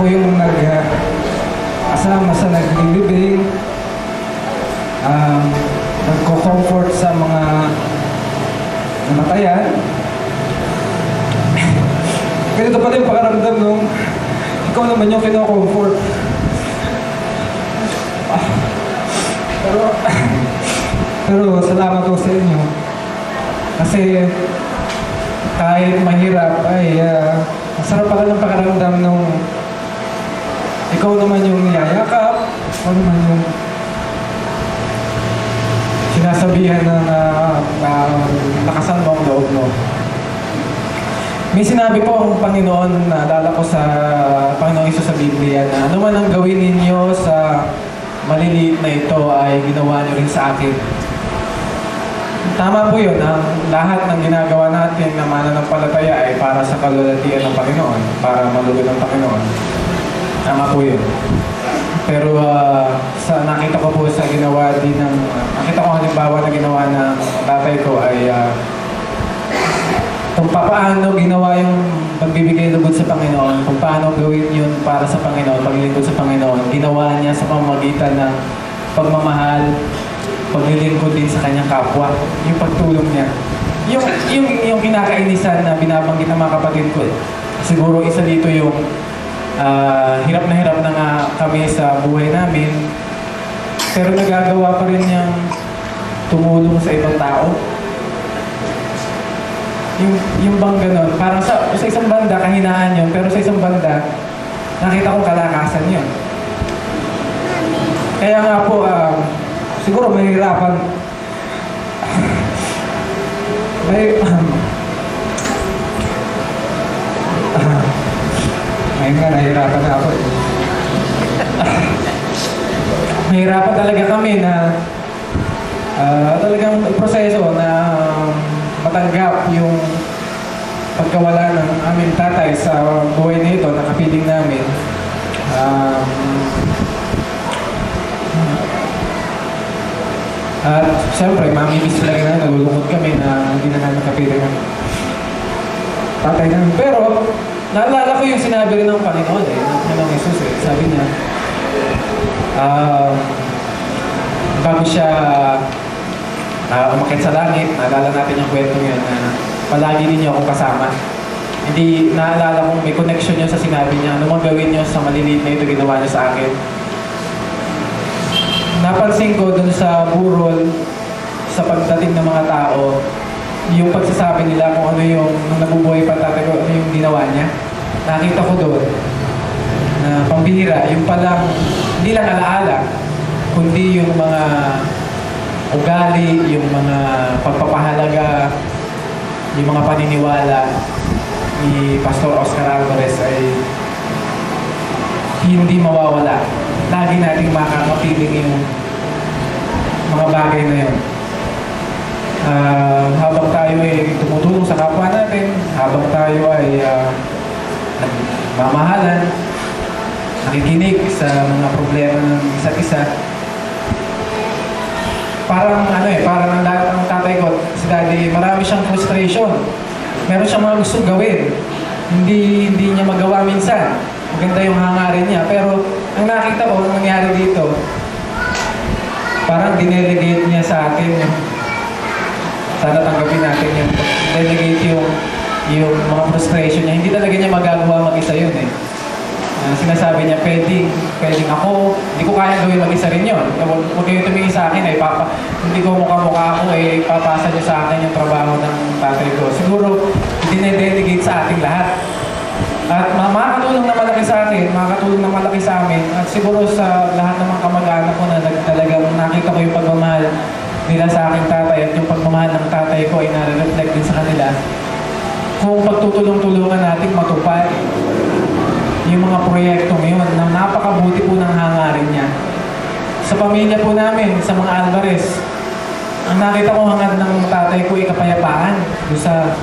yung kasama sa naglilibing, nagko-comfort sa mga namatayan. Ganito pala yung pakaramdam nung ikaw naman yung kino-comfort. Pero salamat po sa inyo. Kasi kahit mahirap ay masarap pala ng pakaramdam nung ikaw naman yung niyayakap, ikaw naman yung sinasabihan ng lakasan mo ang loob mo. May sinabi po ang Panginoon, naalala ko sa Panginoon Isus sa Biblia, na ano man ang gawin ninyo sa maliliit na ito ay ginawa niyo rin sa akin. Tama po yun, ang lahat ng ginagawa natin na mananampalataya ay para sa kalulatian ng Panginoon, para malugod ng Panginoon. Tama po yun. Pero nakita ko po sa ginawa din ng, nakita ko halimbawa na ginawa ng tatay ko ay kung paano ginawa yung pagbibigay lugod sa Panginoon, kung paano gawin yun para sa Panginoon, paglilingkod sa Panginoon, ginawa niya sa pamamagitan ng pagmamahal, paglilingkod din sa kanyang kapwa, yung pagtulong niya. Yung kinakainisan na binabanggit ng mga kapatid ko, siguro isa dito yung hirap na nga kami sa buhay namin, pero nagagawa pa rin niyang tumulong sa ibang tao. Yung bang ganun, parang sa isang banda, kahinaan yun, pero sa isang banda, nakita kong kalakasan yun. Kaya nga po, siguro mahirapan. Ngayon nga, nahihirapan na ako. Mahirapan talaga kami na talagang proseso na matanggap yung pagkawala ng aming tatay sa buhay nito, nakapiling namin. At siyempre, mamimiss talaga na nalulungkot kami na hindi na namin nakapiling ng tatay namin. Pero, naalala ko yung sinabi rin ng Panginoon ng Panginoong Jesus Sabi niya, bago siya umakyat sa langit, naalala natin yung kwento yun na palagi ninyo akong kasama. Hindi, naalala kong may connection yun sa sinabi niya, ano mang gawin niyo sa maliliit na ito, ginawa niyo sa akin. Napansin ko dun sa burol, sa pagdating ng mga tao, yung pagsasabi nila kung ano yung nung nabubuhay pa tatay ko, ano yung ginawa niya. Nakita ko doon na pambihira, yung palang hindi lang alaala, kundi yung mga ugali, yung mga pagpapahalaga, yung mga paniniwala ni Pastor Oscar Alvarez ay hindi mawawala. Lagi nating makakapiling yung mga bagay na yun. Habang tayo ay tumutulong sa kapwa natin, habang tayo ay mamahalan, nakikinig sa mga problema ng isa't isa, parang parang ang tatay ko, si Daddy, marami siyang frustration. Meron siyang mga gusto gawin. Hindi niya magawa minsan. Maganda yung hangarin niya. Pero ang nakita ko, ang nangyari dito, parang dinelegate niya sa akin. Sana tanggapin natin yung delegate yung mga frustration niya. Hindi talaga niya magagawa mag-isa yun sinasabi niya, pwedeng ako, hindi ko kaya gawin mag-isa rin yun. Huwag kayong tumingin sa akin, hindi ko mukha-mukha ako, ipapasa niyo sa akin yung trabaho ng tatay ko. Siguro, dine-delegate sa ating lahat. At makakatulong na malaki sa akin, makakatulong na malaki sa amin, at siguro sa lahat ng mga kamag-anak ko na talagang nakita ko yung pagmamahal nila sa aking tatay at yung pagmamahal ng tatay ko ay nare-reflect din sa kanila. Kung pagtutulong-tulungan natin matupad yung mga proyektong yun na napakabuti po ng hangarin niya. Sa pamilya po namin, sa mga Alvarez, ang nakita ko hangad ng tatay ko ay kapayapaan sa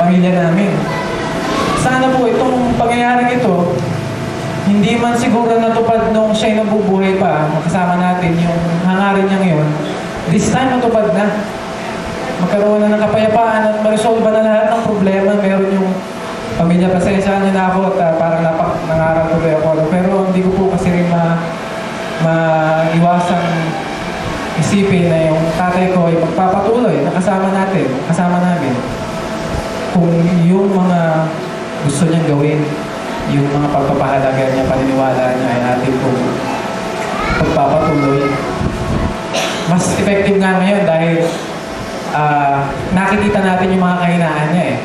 pamilya namin. Sana po itong pangyayaring ito, hindi man siguro natupad nung siya'y nabubuhay pa, makasama natin yung hangarin niya ngayon, this time natupad na. Magkaroon na ng kapayapaan at ma-resolve na lahat ng problema. Meron yung pamilya, pasensyahan niyo na ako at parang maiwasang isipin na yung tatay ko ay magpapatuloy na kasama namin. Kung yung mga gusto niyang gawin, yung mga pagpapahalaga niya, paniniwala niya ay atin kung pagpapatuloy. Mas effective nga ngayon dahil nakikita natin yung mga kahinaan niya eh.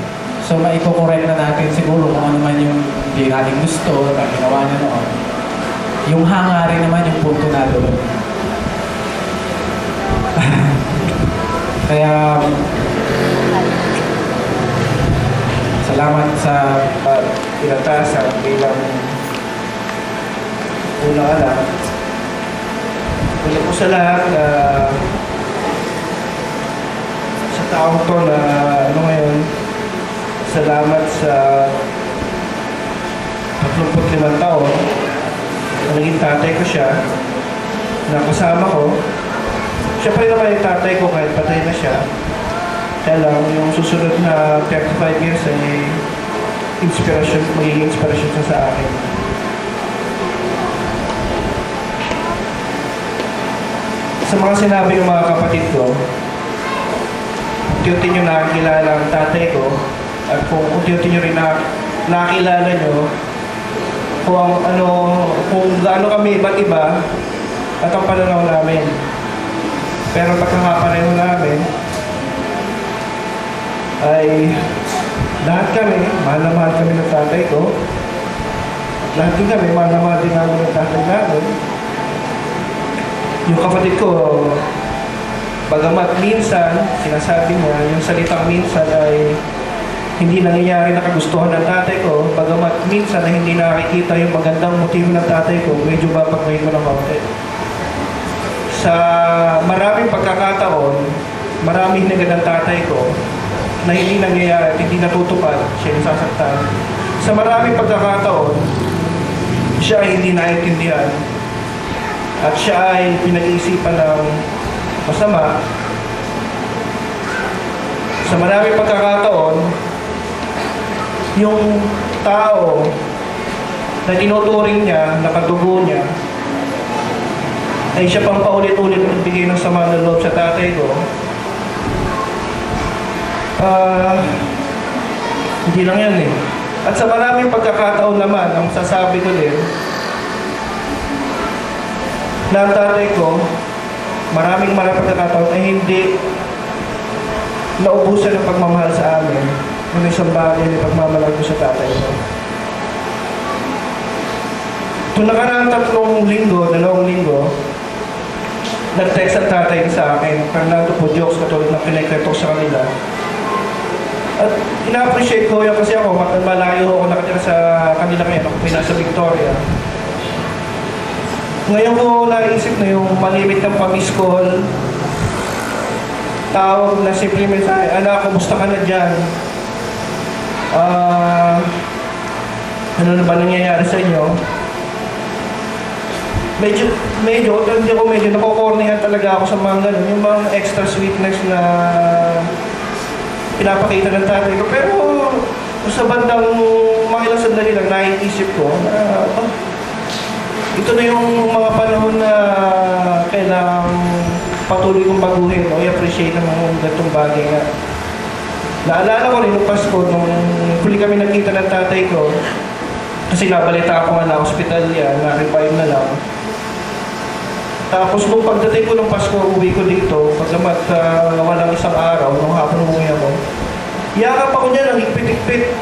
So maiko-correct na natin siguro kung ano man yung hindi natin gusto at ginawa niya noon. Yung hangarin naman yung punto na doon. Kaya salamat sa pinatasan bilang unang anak. Una po sa lahat sa taong to na ngayon, salamat sa 35 taon na naging tatay ko siya, na kasama ko. Siya pa rin naman yung tatay ko kahit patay na siya. Kaya lang, yung susunod na 35 years ay magiging inspirasyon siya sa akin. Sa mga sinabi ng mga kapatid ko, unti-unti nyo nakakilala ang tatay ko, at kung unti-unti nyo rin nakakilala nyo kung gaano kami iba't iba at ang pananaw namin. Pero pagkakapareho namin ay lahat kami, mahal na mahal kami ng tatay ko. Lahat din kami, mahal na mahal din namin ng tatay namin. Yung kapatid ko, bagamat minsan, sinasabi niya, yung salitang minsan ay hindi nangyayari na kagustuhan ng tatay ko, bagamat minsan na hindi nakikita yung magandang motibo ng tatay ko, medyo babagay ko ng kaunti. Sa maraming pagkakataon, maraming hinagan ng tatay ko na hindi nangyayari at hindi natutupad, siya yung sasaktan. Sa maraming pagkakataon, siya ay hindi naiintindihan at siya ay pinag-iisipan ng masama. Sa maraming pagkakataon, yung tao na tinuturing niya, nakadugo niya, ay siya pang paulit-ulit nagbigay ng sama ng loob sa tatay ko. Hindi lang yan eh. At sa maraming pagkakataon naman, ang sasabi ko din, na ang tatay ko, maraming pagkakataon ay hindi naubusan ng pagmamahal sa amin. Yung isang bagay na pagmamahal ko sa tatay ko. Kung nakaraan 2 linggo, nag-text ang tatay ko sa akin, Fernando po, jokes katulad ng pinagkreto sa kanila. At ina-appreciate ko yan kasi ako, malayo ako nakatira sa kanila ngayon, ako pinasa Victoria. Ngayon ko naisip na yung malimit ng pamiss call, tawag na simple mensahe, anak, kumusta ka na dyan? Ano na ba nangyayari sa inyo? Medyo nakokornihan talaga ako sa mga ganun, yung mga extra sweetness na pinapakita ng tatay ko. Pero sa bandang mga ilang sandali lang, naiisip ko na ito na yung mga panahon na kailangang patuloy kong baguhin o i-appreciate ng mga ganitong bagay na naalala ko rin nung Pasko nung huli kami nagkita ng tatay ko kasi nabalita ako nga na hospital yan, na-revive na lang. Tapos nung pagdating ko ng Pasko, uwi ko dito, pagkamat walang isang araw, nung hapon umuwi ako, yakap ako niyan, ang higpit-higpit.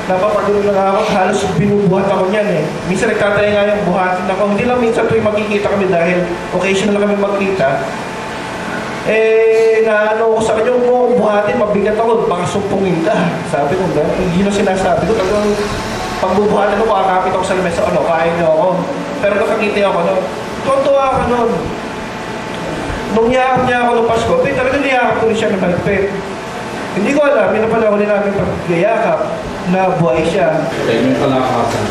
Napapagulong na ako, halos binubuhat ako niyan eh. Minsan nagtataya nga yung buhatin ako. Hindi lang minsan tuwing magkikita kami dahil occasional lang kami magkita. Naano ko sa kanya, kung mo buhatin, mabigat ako, baka sumpungin ka. Sabi ko, hindi na sinasabi ko, talagang pagbubuhatin ko, kakapit ako sa lamesa, kain na ako. Pero nakakita ako, tuwa ka nun. Nung niyakap niya ako ng Pasko, talagang niyakap ko rin siya ng malpit. Hindi ko alam, yun na pala huli namin pagyayakap na buhay siya. Okay, may palakasan.